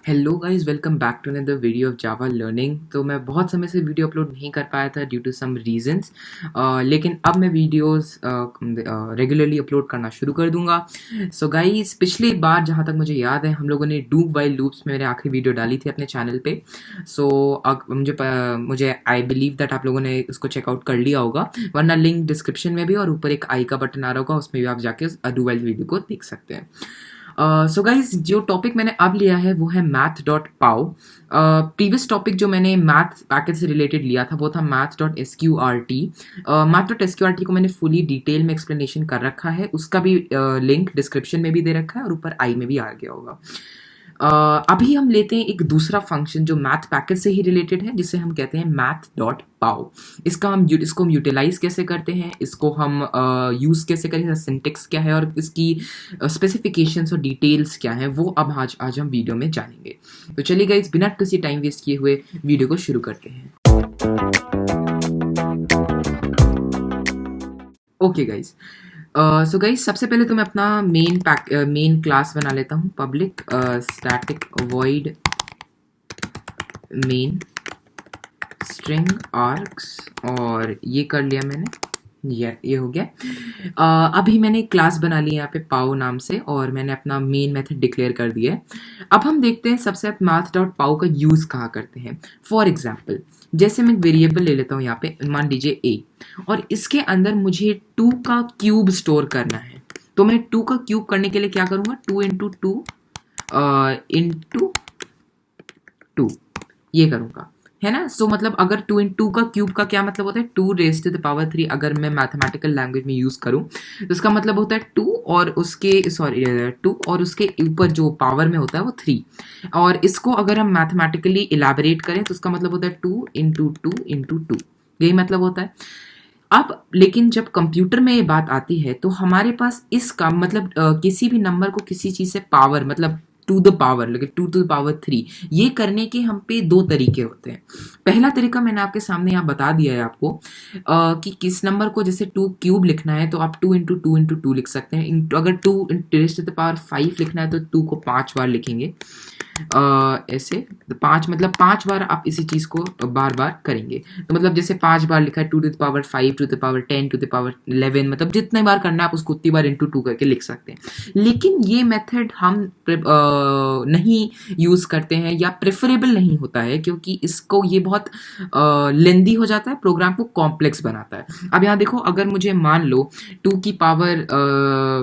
Hello guys, welcome back to another video of Java learning. तो मैं बहुत समय से वीडियो अपलोड नहीं कर पाया था ड्यू टू सम रीजंस, लेकिन अब मैं वीडियोस रेगुलरली अपलोड करना शुरू कर दूंगा। सो गाइस, पिछली बार जहाँ तक मुझे याद है हम लोगों ने डू वाइल लूप्स में मेरे आखिरी वीडियो डाली थी अपने चैनल पे। सो मुझे आई बिलीव दैट आप लोगों ने उसको चेकआउट कर लिया होगा, वरना लिंक डिस्क्रिप्शन में भी और ऊपर एक आई का बटन आ रहा होगा, उसमें भी आप जाके डू वाइल वीडियो को देख सकते हैं। सो गाइज, जो टॉपिक मैंने अब लिया है वो है math.pau। प्रीवियस टॉपिक जो मैंने मैथ पैकेज से रिलेटेड लिया था वो था math.sqrt। math.sqrt को मैंने फुली डिटेल में एक्सप्लेनेशन कर रखा है, उसका भी लिंक डिस्क्रिप्शन में भी दे रखा है और ऊपर आई में भी आ गया होगा। अभी हम लेते हैं एक दूसरा फंक्शन जो मैथ पैकेज से ही रिलेटेड है, जिसे हम कहते हैं math.pau। इसको हम यूटिलाइज कैसे करते हैं, इसको हम यूज़ कैसे करें, सिंटेक्स क्या है और इसकी स्पेसिफिकेशंस और डिटेल्स क्या हैं, वो अब आज हम वीडियो में जानेंगे। तो चलिए गाइस, बिना किसी टाइम वेस्ट किए हुए वीडियो को शुरू करते हैं। ओके गाइस, सो गाइस, सबसे पहले तो मैं अपना मेन क्लास बना लेता हूँ, public static void main string arcs, और ये कर लिया मैंने, ये हो गया। अभी मैंने एक क्लास बना ली यहाँ पे पाओ नाम से, और मैंने अपना मेन मेथड डिक्लेयर कर दिया है। अब हम देखते हैं सबसे math.pau का यूज़ कहाँ करते हैं। फॉर एग्जाम्पल, जैसे मैं वेरिएबल ले लेता हूँ यहाँ पे, मान लीजिए a, और इसके अंदर मुझे 2 का क्यूब स्टोर करना है। तो मैं 2 का क्यूब करने के लिए क्या करूँगा, 2 इंटू 2 इंटू 2 ये करूँगा, है ना। सो मतलब अगर 2 इंटू का क्यूब का क्या मतलब होता है, 2 रेज़ टू द पावर 3। अगर मैं मैथमेटिकल लैंग्वेज में यूज़ करूँ तो इसका मतलब होता है 2 और उसके ऊपर जो पावर में होता है वो 3। और इसको अगर हम मैथमेटिकली इलेबोरेट करें तो उसका मतलब होता है 2 इंटू 2 इंटू 2, यही मतलब होता है। अब लेकिन जब कंप्यूटर में ये बात आती है तो हमारे पास इसका मतलब किसी भी नंबर को किसी चीज़ से पावर, मतलब टू द पावर, लेकिन 2 टू द पावर 3, ये करने के हम पे 2 तरीके होते हैं। पहला तरीका मैंने आपके सामने यहाँ बता दिया है आपको, कि किस नंबर को जैसे 2 क्यूब लिखना है तो आप 2 इंटू 2 इंटू 2 लिख सकते हैं। अगर 2 रेज़ टू द पावर 5 लिखना है तो 2 को 5 बार लिखेंगे, ऐसे 5 मतलब 5 बार आप इसी चीज़ को बार बार करेंगे। तो मतलब जैसे 5 बार लिखा है 2 to the power 5, 2 to the power 10, 2 to the power 11, मतलब जितने बार करना है आप उसको उतनी बार इंटू 2 करके लिख सकते हैं। लेकिन ये मेथड हम नहीं यूज़ करते हैं या प्रेफरेबल नहीं होता है, क्योंकि इसको ये बहुत लेंदी हो जाता है, प्रोग्राम को कॉम्प्लेक्स बनाता है। अब यहाँ देखो, अगर मुझे मान लो 2 की पावर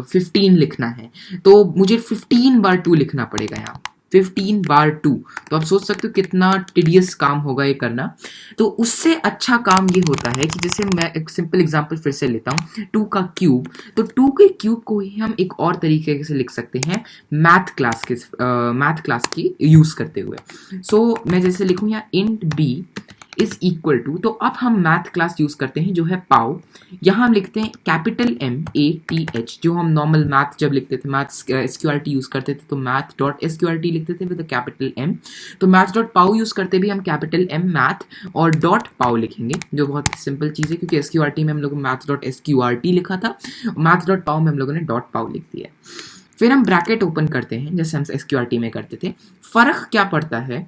15 लिखना है तो मुझे 15 बार 2 लिखना पड़ेगा, यहाँ 15 बार 2। तो आप सोच सकते हो कितना टिडियस काम होगा ये करना। तो उससे अच्छा काम ये होता है कि जैसे मैं एक सिंपल एग्जांपल फिर से लेता हूँ, 2 का क्यूब। तो 2 के क्यूब को ही हम एक और तरीके से लिख सकते हैं मैथ क्लास की यूज़ करते हुए। सो मैं जैसे लिखूँ यहाँ int B is equal to, तो अब हम मैथ क्लास यूज़ करते हैं जो है पाओ। यहाँ हम लिखते हैं कैपिटल MATH, जो हम नॉर्मल मैथ जब लिखते थे, मैथ SQRT यूज़ करते थे तो math.sqrt लिखते थे विद कैपिटल M। तो math.pau यूज़ करते भी हम कैपिटल M मैथ और .pau लिखेंगे, जो बहुत सिंपल चीज़ है, क्योंकि SQRT में हम लोग math.sqrt लिखा था, math.pau में हम लोगों ने .pau लिख दिया। फिर हम ब्रैकेट ओपन करते हैं जैसे हम SQRT में करते थे। फ़र्क क्या पड़ता है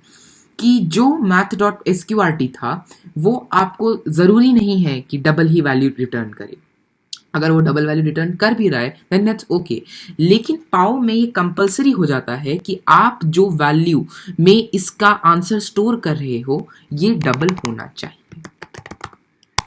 कि जो math.sqrt था वो आपको ज़रूरी नहीं है कि डबल ही वैल्यू रिटर्न करे। अगर वो डबल वैल्यू रिटर्न कर भी रहा है देन दैट्स ओके, लेकिन पाओ में ये कंपलसरी हो जाता है कि आप जो वैल्यू में इसका आंसर स्टोर कर रहे हो ये डबल होना चाहिए।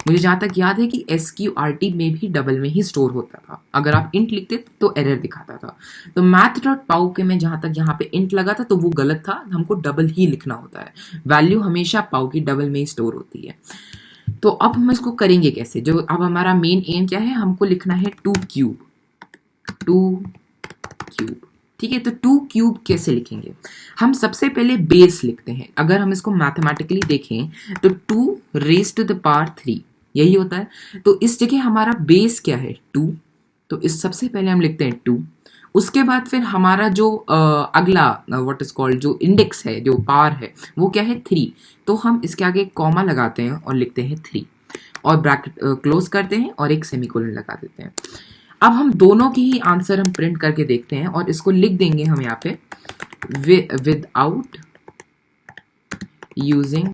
मुझे जहाँ तक याद है कि SQRT में भी डबल में ही स्टोर होता था, अगर आप इंट लिखते तो एरर दिखाता था। तो math.pau के में जहाँ तक यहाँ पे इंट लगा था तो वो गलत था, हमको डबल ही लिखना होता है। वैल्यू हमेशा पाओ की डबल में ही स्टोर होती है। तो अब हम इसको करेंगे कैसे, जो अब हमारा मेन एम क्या है, हमको लिखना है 2 क्यूब। ठीक है, तो 2 क्यूब कैसे लिखेंगे, हम सबसे पहले बेस लिखते हैं। अगर हम इसको मैथमेटिकली देखें तो 2 रेज़ टू द पावर 3 यही होता है। तो इस जगह हमारा बेस क्या है, 2। तो इस सबसे पहले हम लिखते हैं 2। उसके बाद फिर हमारा जो अगला व्हाट इज कॉल्ड जो इंडेक्स है, जो पावर है, वो क्या है, 3। तो हम इसके आगे कॉमा लगाते हैं और लिखते हैं 3, और ब्रैकेट क्लोज करते हैं और एक सेमीकोलन लगा देते हैं। अब हम दोनों की ही आंसर हम प्रिंट करके देखते हैं और इसको लिख देंगे हम यहाँ पे विदाउट यूजिंग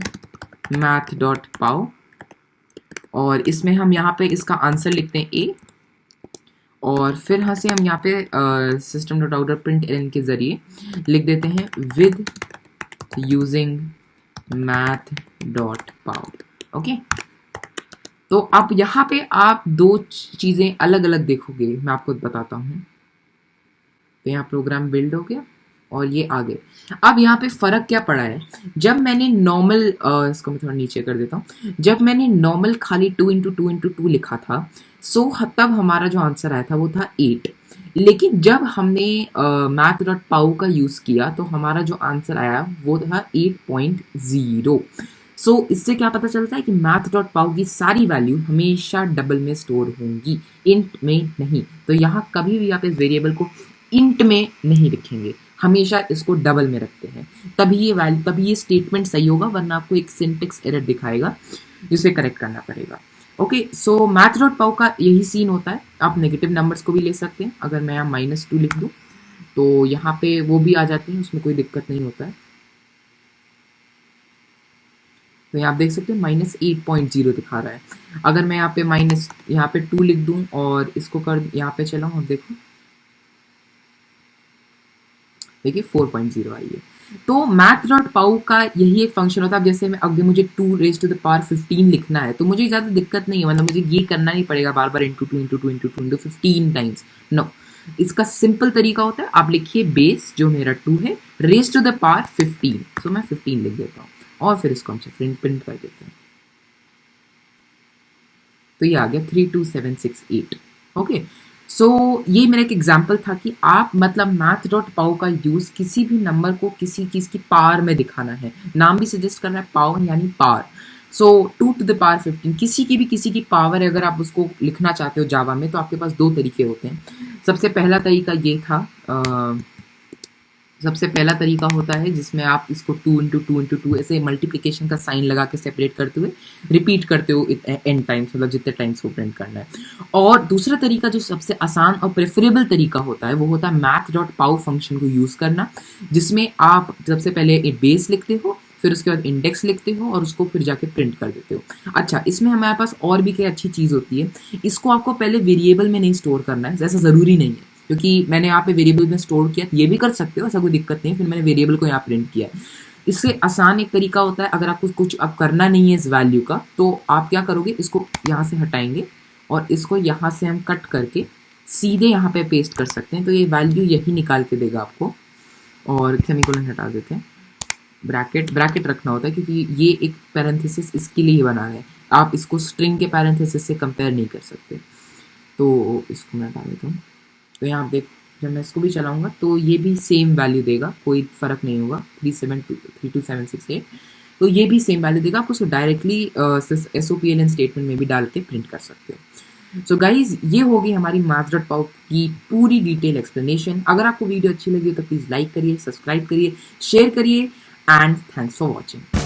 math.pow, और इसमें हम यहाँ पे इसका आंसर लिखते हैं ए, और फिर यहाँ से हम यहाँ पे system dot out print n के जरिए लिख देते हैं विद यूजिंग math.pow। ओके, तो अब यहाँ पे आप दो चीज़ें अलग अलग देखोगे, मैं आपको बताता हूँ। तो यहाँ प्रोग्राम बिल्ड हो गया और ये आ गए। अब यहाँ पे फ़र्क क्या पड़ा है, जब मैंने नॉर्मल इसको मैं थोड़ा नीचे कर देता हूँ, जब मैंने नॉर्मल खाली 2 इंटू 2 इंटू 2 लिखा था, तब हमारा जो आंसर आया था वो था 8। लेकिन जब हमने math.pow का यूज़ किया तो हमारा जो आंसर आया वो था 8.0। इससे क्या पता चलता है कि math.pow की सारी वैल्यू हमेशा डबल में स्टोर होंगी, इंट में नहीं। तो यहाँ कभी भी आप इस वेरिएबल को इंट में नहीं लिखेंगे, हमेशा इसको डबल में रखते हैं, तभी ये स्टेटमेंट सही होगा, वरना आपको एक सिंटेक्स एरर दिखाएगा जिसे करेक्ट करना पड़ेगा। ओके, सो math.pow का यही सीन होता है। आप नेगेटिव नंबर्स को भी ले सकते हैं, अगर मैं यहाँ -2 लिख दूँ तो यहाँ पे वो भी आ जाते हैं, उसमें कोई दिक्कत नहीं होता है। तो यहाँ आप देख सकते हैं -8.0 दिखा रहा है। अगर मैं यहाँ पे यहाँ पे 2 लिख दूँ और इसको कर यहाँ पे चलाऊँ और देखो, देखिए 4.0 आई है। तो math.pow का यही एक फंक्शन होता है। अब जैसे अगर मुझे 2 रेज़ टू द पावर 15 लिखना है तो मुझे ज़्यादा दिक्कत नहीं है, मतलब मुझे ये करना नहीं पड़ेगा बार बार into 2 into 2 into 2 into 15 times. No, इसका सिंपल तरीका होता है, आप लिखिए बेस जो मेरा 2 है, रेज़ टू द पावर 15, सो मैं 15 लिख देता हूँ और फिर इसको हम प्रिंट कर देते हैं। तो ये आ गया 32768। ओके, सो ये मेरा एक एग्जाम्पल था कि आप मतलब math.pow का यूज़ किसी भी नंबर को किसी चीज़ की पावर में दिखाना है। नाम भी सजेस्ट कर रहा है पावर, यानी power. So 2 to the power 15 किसी की पावर है, अगर आप उसको लिखना चाहते हो जावा में तो आपके पास 2 तरीके होते हैं। सबसे पहला तरीका ये था, सबसे पहला तरीका होता है जिसमें आप इसको 2 इंटू 2 इंटू 2 ऐसे मल्टीप्लिकेशन का साइन लगा के सेपरेट करते हुए रिपीट करते हो एन टाइम्स, मतलब जितने टाइम्स को प्रिंट करना है। और दूसरा तरीका जो सबसे आसान और प्रेफरेबल तरीका होता है वो होता है math.pow फंक्शन को यूज़ करना, जिसमें आप सबसे पहले एक बेस लिखते हो, फिर उसके बाद इंडेक्स लिखते हो और उसको फिर जाके प्रिंट कर देते हो। अच्छा, इसमें हमारे पास और भी क्या अच्छी चीज़ होती है, इसको आपको पहले वेरिएबल में नहीं स्टोर करना है, जैसा ज़रूरी नहीं है, क्योंकि मैंने यहाँ पे वेरिएबल में स्टोर किया, ये भी कर सकते हो, ऐसा कोई दिक्कत नहीं। फिर मैंने वेरिएबल को यहाँ प्रिंट किया। इससे आसान एक तरीका होता है, अगर आपको कुछ अब करना नहीं है इस वैल्यू का, तो आप क्या करोगे, इसको यहाँ से हटाएंगे और इसको यहाँ से हम कट करके सीधे यहाँ पे पेस्ट कर सकते हैं, तो ये वैल्यू यही निकाल के देगा आपको। और सेमीकोलन हटा देते हैं, ब्रैकेट रखना होता है क्योंकि ये एक पैरेंथेसिस इसके लिए ही बना है, आप इसको स्ट्रिंग के पैरेंथेसिस से कंपेयर नहीं कर सकते। तो इसको मैं हटा देता हूँ। तो यहाँ आप देख, जब मैं इसको भी चलाऊंगा तो ये भी सेम वैल्यू देगा, कोई फ़र्क नहीं होगा, 32768। तो ये भी सेम वैल्यू देगा, आप उसको डायरेक्टली SOPLN स्टेटमेंट में भी डाल के प्रिंट कर सकते हो। सो गाइज, ये होगी हमारी math.pow की पूरी डिटेल एक्सप्लेनेशन। अगर आपको वीडियो अच्छी लगी हो तो प्लीज़ लाइक करिए, सब्सक्राइब करिए, शेयर करिए, एंड थैंक्स फॉर वॉचिंग।